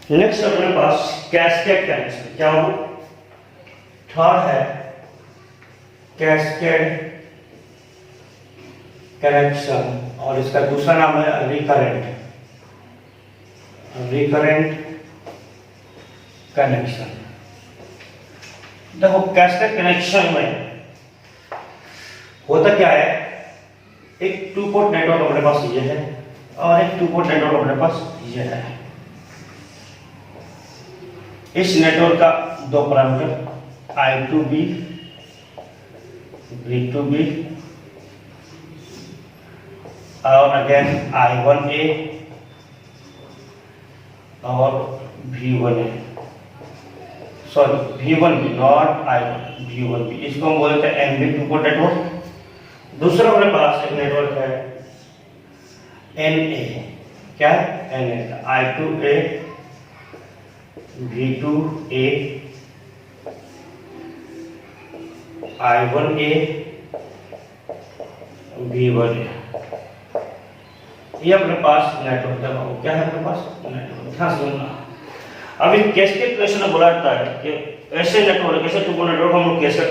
Next अपने पास cascade connection क्या हो, थर्ड है कैस्केड कनेक्शन और इसका दूसरा नाम है रिकरेंट कनेक्शन। देखो कैस्केड कनेक्शन में होता क्या है, एक टू पोर्ट नेटवर्क अपने पास ये है और एक टू पोर्ट नेटवर्क अपने पास ये है। इस नेटवर्क का दो पैरामीटर I2B V2B और अगेन I1A और V1A, sorry V1B not I1, V1B, इसको हम बोलते हैं NB टू पोर्ट नेटवर्क। दूसरा हमारे पास एक नेटवर्क है NA, क्या है NA, I2A V2A I1A V1A, ये अपने पास नेटवर्क है। क्या है अपने पास नेटवर्क, ध्यान सुनना। अभी कैस्केड कनेक्शन बोला जाता है कि ऐसे नेटवर्क, ऐसे टू पोर्ट नेटवर्क हम लोग कैस्केड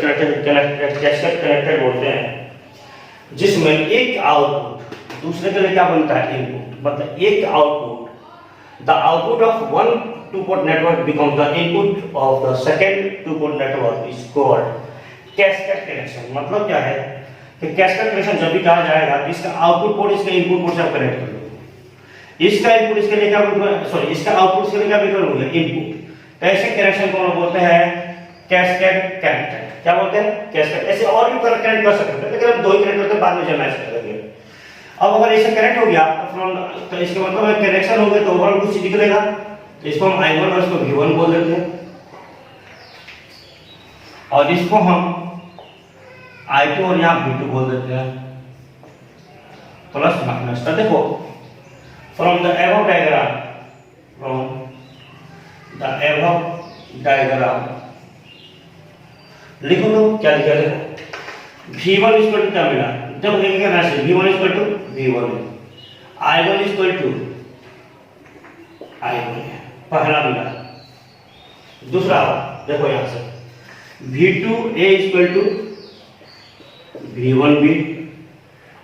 कनेक्टेड बोलते हैं, जिसमें एक आउटपुट दूसरे के लिए क्या बनता है इनपुट, मतलब एक output, the output of one two port network becomes the input of the second to port network is called cascade connection. मतलब क्या है कि कैस्केड कनेक्शन जब भी कहा जाएगा, इसका आउटपुट पोर्ट इसका इनपुट पोर्ट से आप कनेक्ट कर लो, इसका इनपुट इसके लिए क्या, सॉरी इसका आउटपुट इसके लिए क्या करोगे इनपुट। तो ऐसे कनेक्शन को हम बोलते हैं कैस्केड कनेक्टेड। क्या बोलते हैं कैस्केड। ऐसे और भी कनेक्ट कर सकते हैं, लेकिन हम दो ही कनेक्ट करते हैं, बाद में जमा करेंगे। अब अगर ऐसे कनेक्ट हो गया तो इसके मतलब कनेक्शन हो गया तो ओवरऑल कुछ निकलेगा, तो इसको हम I1 और इसको V1 बोल देते हैं और इसको हम I2 और यहाँ V2 बोल देते हैं, प्लस माइनस। तो देखो फ्रॉम द एबव डायग्राम लिखो तो क्या लिखा है, V1 इक्वल टू क्या मिला, जब लिखेंगे ना से V1 equal to V1, I1 equal to I1, पहला मिला। दूसरा देखो यहां से V2A इक्वल टू V1B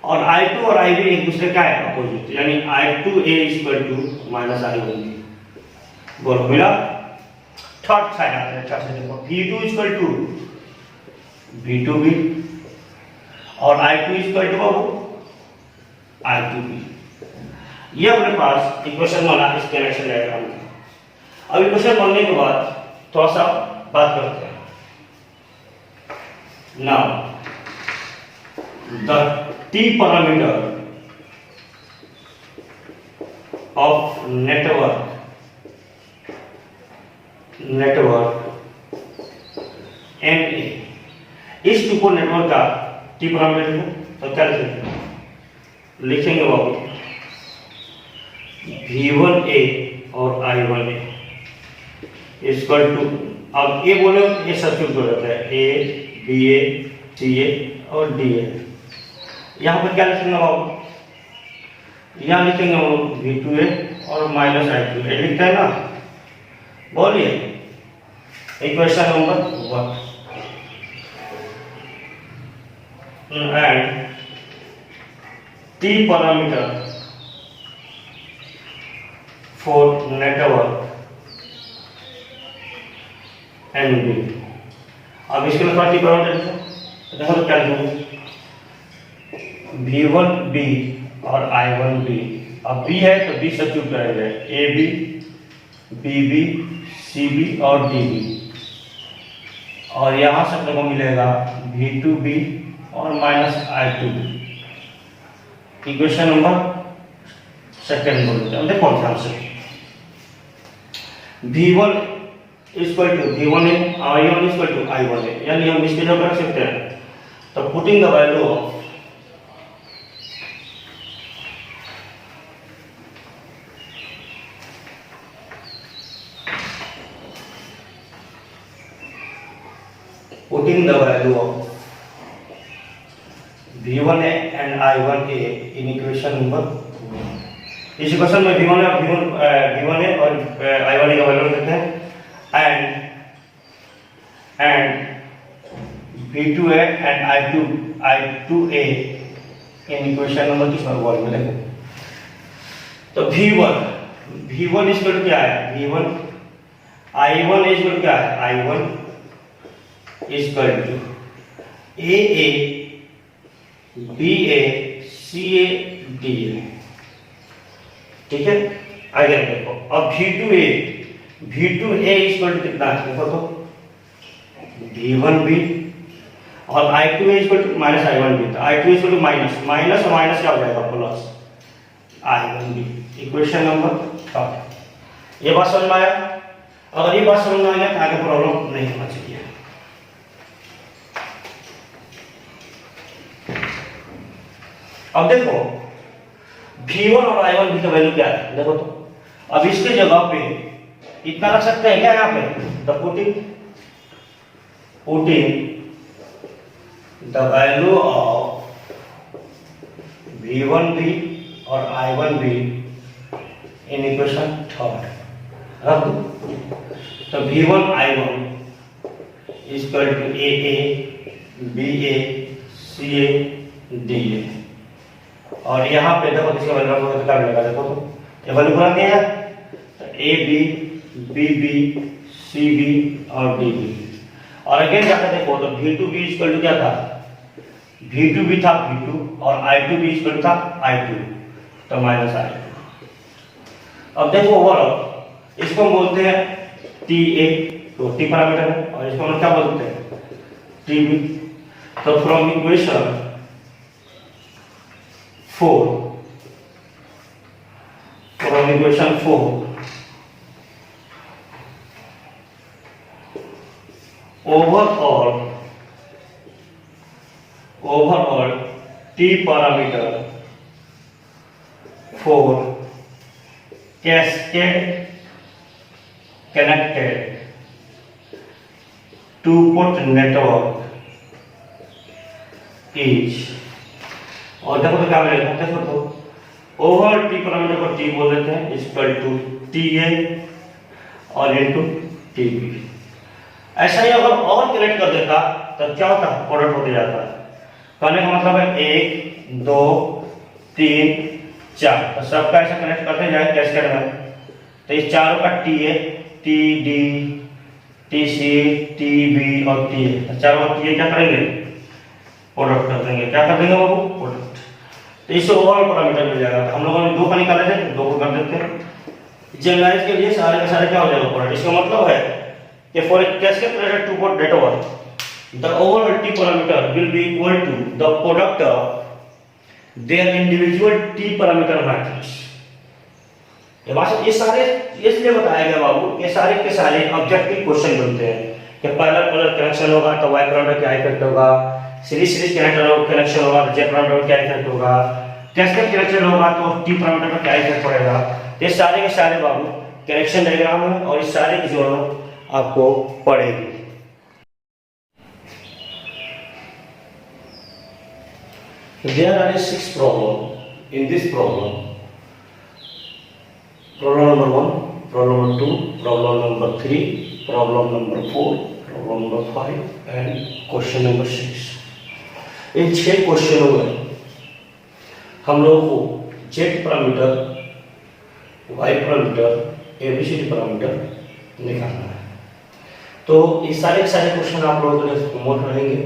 और I2 और IB एक दूसरे का है अपोजिट, यानी I2A equal to minus I1B। बोलो मिला। थर्ड साइड आते हैं, अच्छा से देखो V2 इक्वल टू V2B और I2 इक्वल टू I2B। ये अपने पास इक्वेशन बना इस कनेक्शन डायग्राम का। अब इक्वेशन बनने के बाद थोड़ा सा बात करते हैं। Now the T parameter of network NA, इस टू पोर्ट नेटवर्क का T पैरामीटर है, तो क्या लिखेंगे बाबू V1A और I1A इक्वल टू, अब ए बोले ये सर्किट हो जाता है A BA CA और DA। यहाँ पर क्या लिखेंगे बाबू, यहाँ लिखेंगे V2A और माइनस I2A, लिखता है ना, बोलिए equation number 1 and T parameter for network NB। अब इसके लिए T parameter देखो तो क्या लिखेंगे V1B और I1B। अब B है तो B सब्स्टिट्यूट करेंगे, AB BB CB और DB और यहाँ से अपने को मिलेगा V2B और minus I2B। Equation number second बोलते हैं, देखो ध्यान से V1 equal to V1A I1 equal to I1A, यानी हम इसके जो कर सकते हैं, तो putting the value of V1A and I1A in equation number 2। इस इक्वेशन में V1A और I1A का का वैल्यू देते हैं and V2A and I2A in equation number किस में वर्ड में देखो। तो V1 इज इक्वल टू क्या है, V1 I1 is equal to क्या है, I1 is equal to AA BA CA DA। ठीक है, आगे देखो। अब V2A इज इक्वल टू कितना है देखो तो V1B और I2A is equal to minus I1B। तो I2 is equal to minus और माइनस क्या हो जाएगा प्लस I1B। Equation number 3। ये बात समझ में आया? अगर ये बात समझ में आ गया तो आगे प्रॉब्लम नहीं होना चाहिए। अब देखो V1 और I1B का वैल्यू क्या है देखो तो। अब इसके जगह पे इतना रख सकते हैं क्या यहाँ पे, the putting the value of V1B और I1B इन इक्वेशन 3 रख दो। तो V1 I1 is equal to AA BA CA DA और यहाँ पे देखो किसका वैल्यू क्या मिलेगा देखो तो ये वैल्यू पूरा क्या है, तो AB BB CB और DB। और अगेन जाकर देखो तो V2B इक्वल टू क्या था, V2B था V2 और I2B इक्वल था I2 तो माइनस I2। अब देखो ओवरऑल इसको हम बोलते हैं TA, तो T पैरामीटर है, और इसको हम क्या बोलते हैं TB। तो from equation 4 overall T parameter for cascade connected two-port network is, और देखो तो क्या मिलेगा देखो तो ओवरऑल टी पैरामीटर को टी बोल देते हैं इक्वल टू TA और इनटू TB। ऐसा ही अगर और कनेक्ट कर देता तो क्या होता, प्रोडक्ट होते जाता है। कहने का मतलब है 1 2 3 4 तो सबका ऐसा कनेक्ट करते जाए कैस्केड में। तो इस चारों का TA TD TC TB और TA, तो चारों का TA क्या करेंगे, प्रोडक्ट कर देंगे। क्या कर देंगे बाबू, प्रोडक्ट। तो इससे ओवरऑल पैरामीटर मिल जाएगा। हम लोगों ने 2 का निकाले थे, 2 को कर देते हैं। जनरलाइज के लिए सारे के सारे क्या हो जाएगा प्रोडक्ट। इसका मतलब है कि for a cascade connected two port network the overall T parameter will be equal to the product of their individual T parameter matrix. ये सारे इसलिए बताया गया बाबू, ये सारे के सारे ऑब्जेक्टिव क्वेश्चन बनते हैं कि पैरेलल कनेक्शन होगा तो Y पैरामीटर क्या इफेक्ट होगा, सीरीज कनेक्शन होगा तो Z पैरामीटर क्या इफेक्ट होगा, कैस्केड कनेक्शन होगा तो T पैरामीटर पर क्या इफेक्ट पड़ेगा। ये सारे के सारे बाबू कनेक्शन डायग्राम है और इस सारे की जरूरत आपको पड़ेगी। There are 6 problems in this problem. Problem number 1, problem number 2, problem number 3, problem number 4, problem number 5 and question number 6। इन 6 क्वेश्चनों में हम लोगों को Z parameter, Y parameter, ABCD parameter निकालना है। तो ये सारे क्वेश्चन आप लोगों के लिए होमवर्क रहेंगे।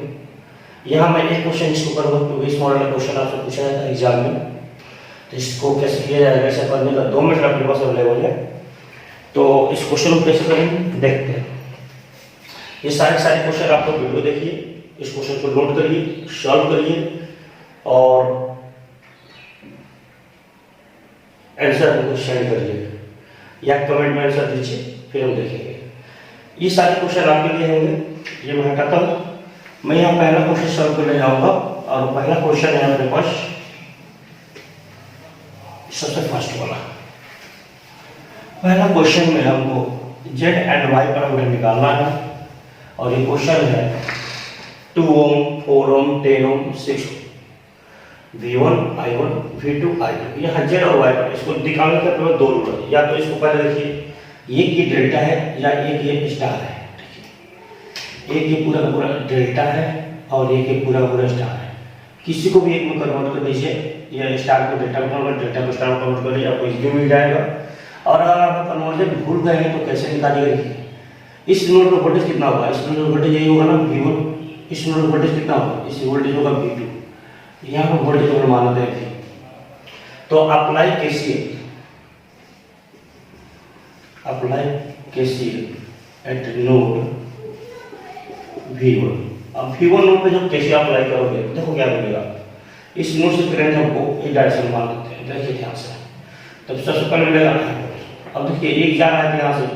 यहाँ मैं एक क्वेश्चन इसको करूँगा क्योंकि इस मॉडल का क्वेश्चन आपसे पूछा जाता है एग्जाम में। तो इसको कैसे किया जाएगा, ऐसा करने का 2 मिनट अपने पास अवेलेबल है। तो इस क्वेश्चन को कैसे करेंगे देखते हैं। ये सारे क्वेश्चन आप लोग वीडियो देखिए, इस क्वेश्चन को नोट करिए, सॉल्व करिए और आंसर हमको सेंड करिए या कमेंट में आंसर दीजिए, फिर हम देखेंगे। ये सारे क्वेश्चन आपके लिए होंगे। ये मैं हटाता हूँ, मैं यहाँ पहला क्वेश्चन सॉल्व करने जाऊंगा और पहला क्वेश्चन है अपने पास सबसे फर्स्ट वाला। पहला क्वेश्चन में हमको Z एंड Y पैरामीटर निकालना है और ये क्वेश्चन है 2 ohm 4 ohm 10 ohm 6 ohm V1 I1 V2 I2। यहाँ Z और Y पर इसको दिखाने के लिए 2 रूल है। या तो इसको पहले देखिए एक ये डेल्टा है या एक ये स्टार है, एक ये पूरा का पूरा डेल्टा है और एक ये पूरा का पूरा स्टार है। किसी को भी एक में कन्वर्ट कर दीजिए, या स्टार को डेल्टा में कन्वर्ट, डेल्टा को स्टार में कन्वर्ट कर लीजिए, आपको इजीली मिल जाएगा। और अगर आप कन्वर्जन भूल गए हैं तो कैसे निकालिएगा, देखिए इस नोड पर वोल्टेज कितना होगा, इस नोड पर वोल्टेज यही होगा ना V1, इस नोड पर वोल्टेज कितना होगा, इस वोल्टेज होगा V2, यहाँ पर वोल्टेज अगर मान लेते हैं तो apply KCL eight node V1। अब V1 नोड पे जब KCL अप्लाई करोगे देखो क्या मिलेगा, इस नोड से करंट हमको एक डायरेक्शन मान लेते हैं, देखिए ध्यान से। तब सबसे पहले मिलेगा, अब देखिए एक जा रहा है यहाँ से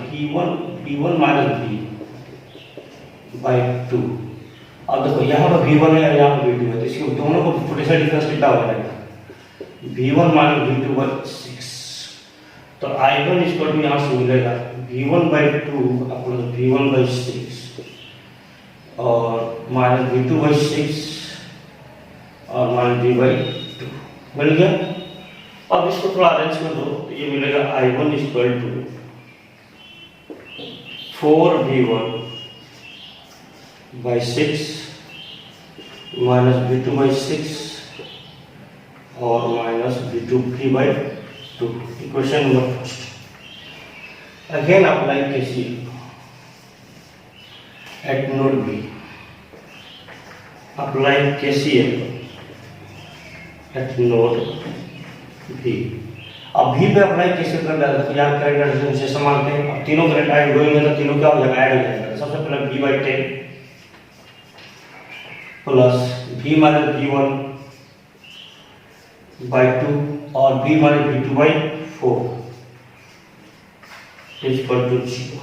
V1 माइनस V/2। अब देखो यहाँ पर V1 है, यहाँ पर V2 है, तो इसके दोनों को पोटेंशियल डिफरेंस कितना हो जाएगा, V1 माइनस V2/6। तो I1 इक्वल टू यहाँ से मिलेगा V1/2 अपना V1/6 और माइनस V2/6 और माइनस V/2 मिल गया। अब इसको थोड़ा अरेंज कर दो तो ये मिलेगा I1 equal to 4V1/6 minus V2/6 और minus V2/2। Equation number first. Again apply KCL eight node B। Apply KCL eight node B। अब B पे अप्लाई KCL कर रहा है, यहाँ करंट डायरेक्शन से मानते हैं। अब तीनों करंट ऐड होंगे तो तीनों क्या हो जाएगा, ऐड हो जाएगा। सबसे पहले V/10 plus V minus V1/2 और V minus V2/4 equal to 0।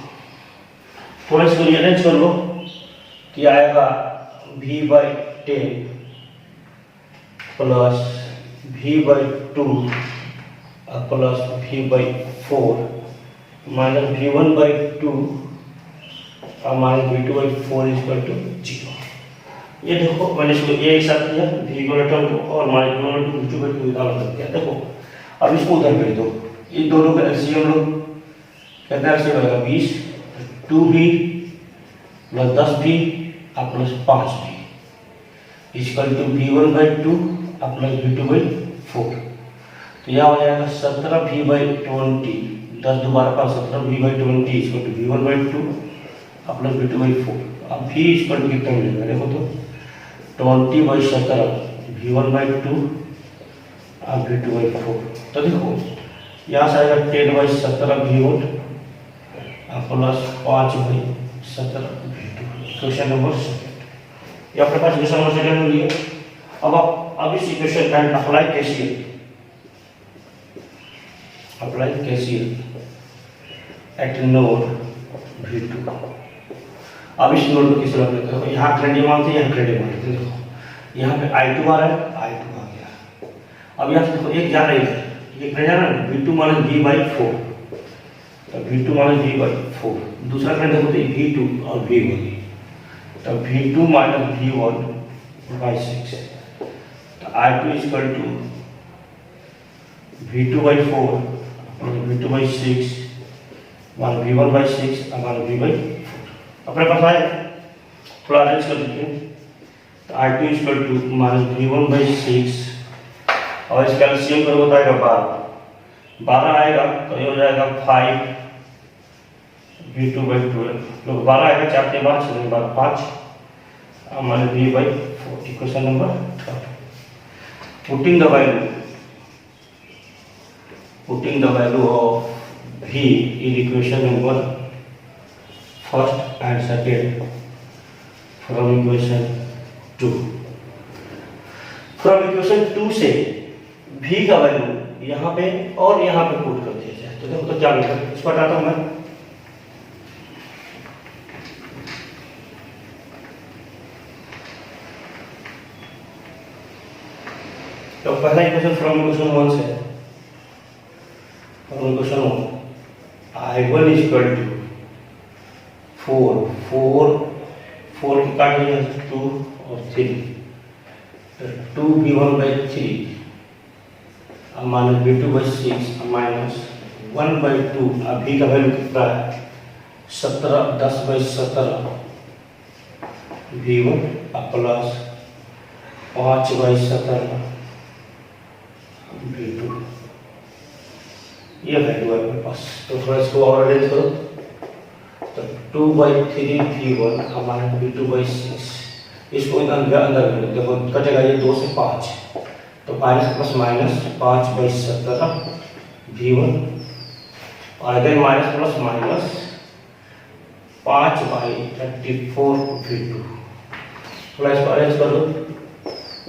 थोड़ा इसको अरेंज कर लो कि आएगा V/10 plus V/2 plus V/4 minus V1/2 और माइनस V2/4 इक्वल टू 0। ये देखो मैंने इसको एक साथ किया, V/2 और माइनस V2/2 निकाल कर दिया। देखो अब इसको उधर भेज दो, इन दोनों का एलसीएम लो, कितना एलसीएम होगा 20, 2V plus 10V plus 5V equal to V1/2 plus V2/4। तो यह हो जाएगा 17V/20, 10 दोबारा 5 17V/20 equal to V1/2 plus V2/4। अब V इक्वल टू कितना मिलेगा, देखो तो 20/17 V1/2 और V2/4। तो देखो यहाँ से आएगा 10/17 V1 plus 5/17 V2। Question number second. ये अपने पास क्वेश्चन नंबर सेकंड में लिया। अब इस इक्वेशन का apply KCL eight node V2। अब इस नोड को किस तरह लेते हो, यहाँ करंट मानते हैं, यहाँ करंट मानते हैं। देखो यहाँ पे I2 आ रहा है, I2 आ गया। अब यहाँ से देखो एक जा रही है, ये करंट जा रहा है V2 माइनस V/4, तो V2 माइनस V/4। दूसरा करंट देखो तो V2 और V1, तो V2 माइनस V1/6। तो I2 इक्वल टू V2/4 और V2/6 माइनस V1/6 और V/4। अपने पास आए, थोड़ा अरेंज कर देते हैं। तो I2 equal to minus V1/6 और इसका एलसीएम करो तो आएगा 12 आएगा, तो ये हो जाएगा 5 V2/12। तो 12 आएगा, 4 के बाद 6 के बाद 5 और minus V/4। Equation number third. Putting the value of V in equation number first and second from equation 2। from equation 2 से V का वैल्यू यहाँ पे और यहाँ पे पुट कर दिया जाए तो देखो तो क्या मिलेगा, इसको हटाता हूँ मैं। तो पहला इक्वेशन फ्रॉम इक्वेशन 1 से, from equation 1 I1 equal to 4 की काट लिया 2 और 3, 2V1/3 माइनस V2/6 माइनस 1/2 अभी का वैल्यू कितना है 17 10/17 V1 प्लस 5/17 V2 ये वैल्यू है मेरे पास। तो थोड़ा इसको और अरेंज करो तो 2/3 V1 हमारा V2/6 इसको अंदर देखो कटेगा ये 2 से 5 तो माइनस प्लस माइनस 5/17 V1 और again minus plus minus 5/34 V2। थोड़ा इसको अरेंज कर दो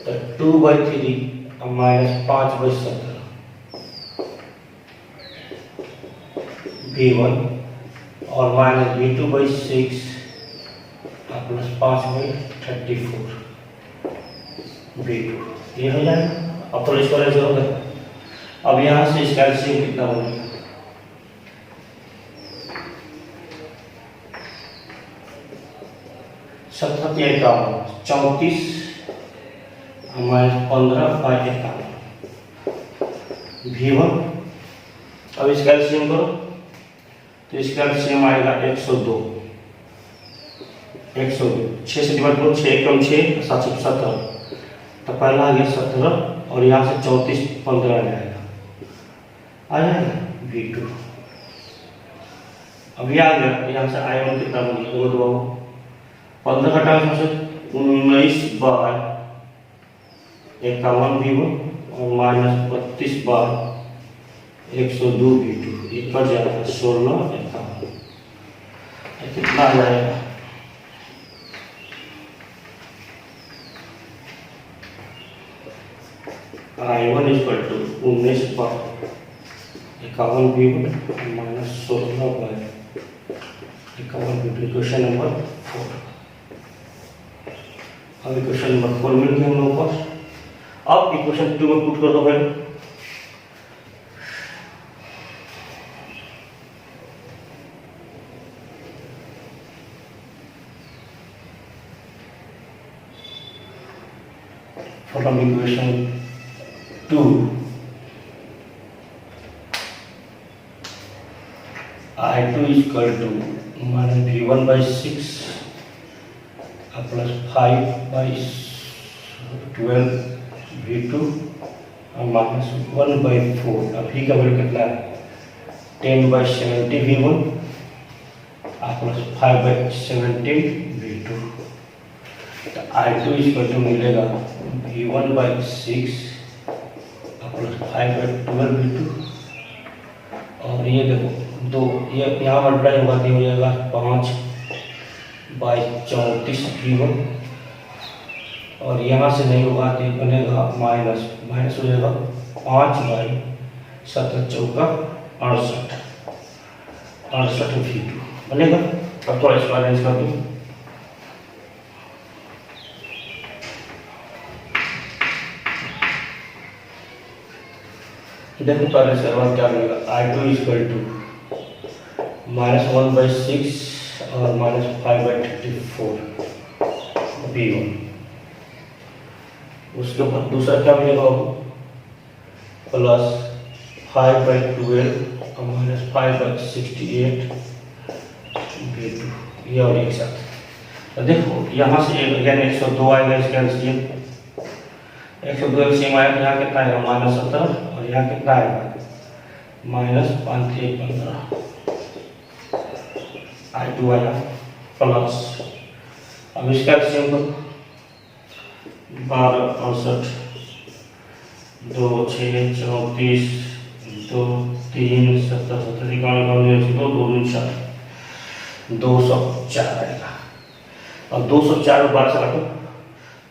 तो 2/3 माइनस 5/17 V1 और माइनस V2/6 प्लस 5/34 V2 ये हो जाएगा। अब थोड़ा इसको अरेंज करोगे अब यहाँ से इसका एलसीएम कितना बनेगा 17 के 51 34 माइनस 15/51 V1। अब इसका एलसीएम करो तो इसका एलसीएम आएगा 102 6 से डिवाइड करो 6 कम 6 7 से 17 तो पहला आ गया 17 और यहाँ से 34 15 आ जाएगा V2। अब ये आ गया यहाँ से I1 कितना बन गया 15 घटाओ से 19/51 V1 और माइनस 32/102 V2 ये कट जाएगा 16/51 कितना आ जाएगा I1 equal to 19/51 V1 minus 16/51 V2 question number 4। अब इक्वेशन नंबर 4 मिल गया हम लोगों को। अब इक्वेशन 2 में पुट कर दो भाई from equation 2 I2 is equal to minus V1/6 plus 5/12 V2 और माइनस 1/4 अभी का वैल्यू कितना है 10/70 V1 प्लस 5/17 V2 तो I2 इक्वल टू मिलेगा V1/6 प्लस 5/12 V2 और ये देखो दो ये यहाँ मल्टीप्लाई होगा तो हो जाएगा 5/34 V1 और यहाँ से नहीं होगा तो बनेगा माइनस हो जाएगा 5/7 V2 बनेगा। अब थोड़ा इसको अरेंज कर दूँ देखो पहले से क्या मिलेगा I2 इक्वल टू -1/6 और -5/34 V1 उसके बाद दूसरा क्या मिलेगा प्लस 5/12 और -5/68 V2 ये और एक साथ तो देखो यहाँ से अगेन 102 आएगा इसका एलसीएम 102 एलसीएम आया तो यहाँ कितना आएगा -17 और यहाँ कितना आएगा -5/15 I2 आया प्लस अब इसका एलसीएम को 12 2 6 34 2 3 17 17 204 आएगा और 204 12 से काटो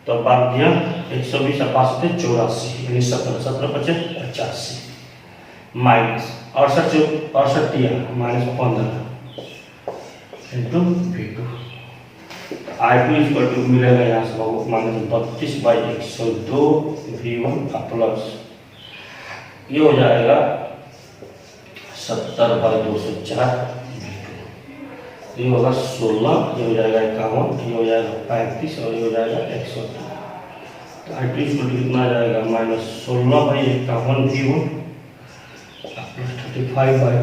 तो 12 120 और 5 84 यानी 17 माइनस 68 दिया -15 into V2 I2 equal to मिलेगा यहाँ से -32/102 V1 का प्लस ये हो जाएगा 70/204 ये होगा 16 ये हो जाएगा 51 ये हो जाएगा 35 और ये हो जाएगा 102 तो I2 इक्वल टू कितना आ जाएगा -16/51 V1 plus 35 by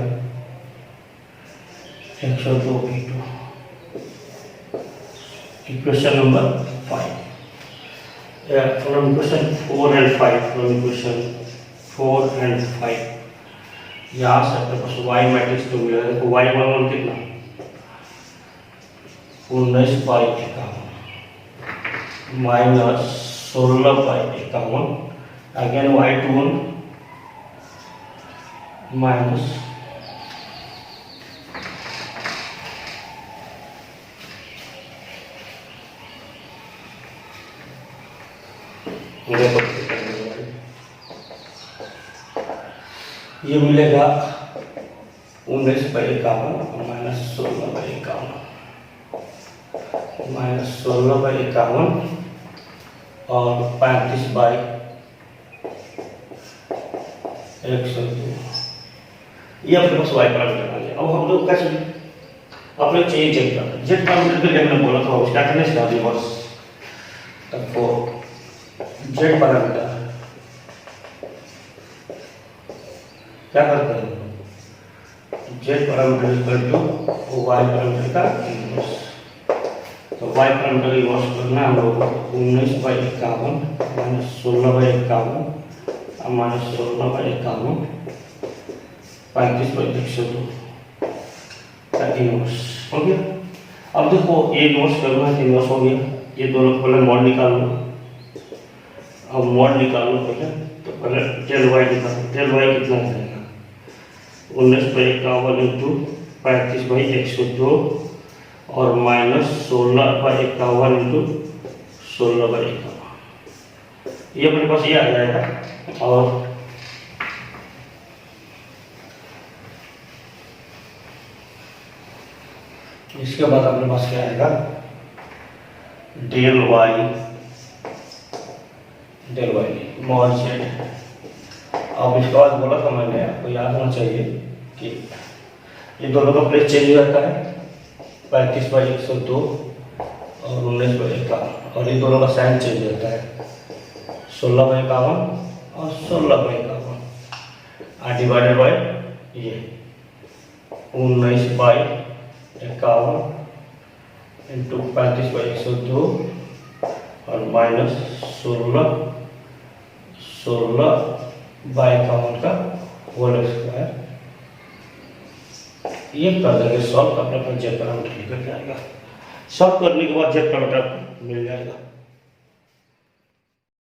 102 V2 equation number 5 from equation 4 and 5 from equation 4 and 5 यहाँ से अपने पास y मैट्रिक्स तो मिला है। y मान कितना 19 by 51 minus 16 by 51 again y21 minus ये मिलेगा 19 by 51 minus 16 by 51 minus 16 by 51 और 35 बाई 102। ये अपने पास वाई पैरामीटर आ गया। अब हम लोग कैसे अपने चाहिए जेड पैरामीटर। जेड पैरामीटर के लिए मैंने बोला था उसका करने से आगे बस तो जेड पैरामीटर क्या करते हैं Z parameter equal to Y parameter का इनवर्स। तो वाई पैरामीटर इनवर्स करना हम लोग 19 बाई 51 माइनस 16 बाई 51 और माइनस 16 बाई 51 35 बाई 102 का इनवर्स हो गया। अब देखो ये इनवर्स करना है, इनवर्स हो गया। ये दोनों को पहले मॉड निकाल लो। अब मॉड निकाल लो पहले, तो पहले डेल वाई निकालो। डेल वाई कितना जाएगा 19 बाई 51 इंटू 35 बाई 102 और माइनस 16 बाई 51 इंटू 16 बाई 51। ये अपने पास ये आ जाएगा। और इसके बाद अपने पास क्या आएगा डेल वाई मॉड जेड। अब इसके बाद बोला था मैंने, आपको याद होना चाहिए कि ये दोनों का प्लेस चेंज हो जाता है 35 बाई 102 और 19 बाई 51 और ये दोनों का साइन चेंज हो जाता है 16 बाई 51 और 16 बाई 51 और डिवाइडेड बाई ये 19 बाई 51 इंटू 35 बाई 102 और माइनस 16 बाई 51 का होल स्क्वायर। ये कर देंगे सॉल्व, अपने जेड पैरामीटर निकल जाएगा। सॉल्व करने के बाद जेड पैरामीटर मिल जाएगा।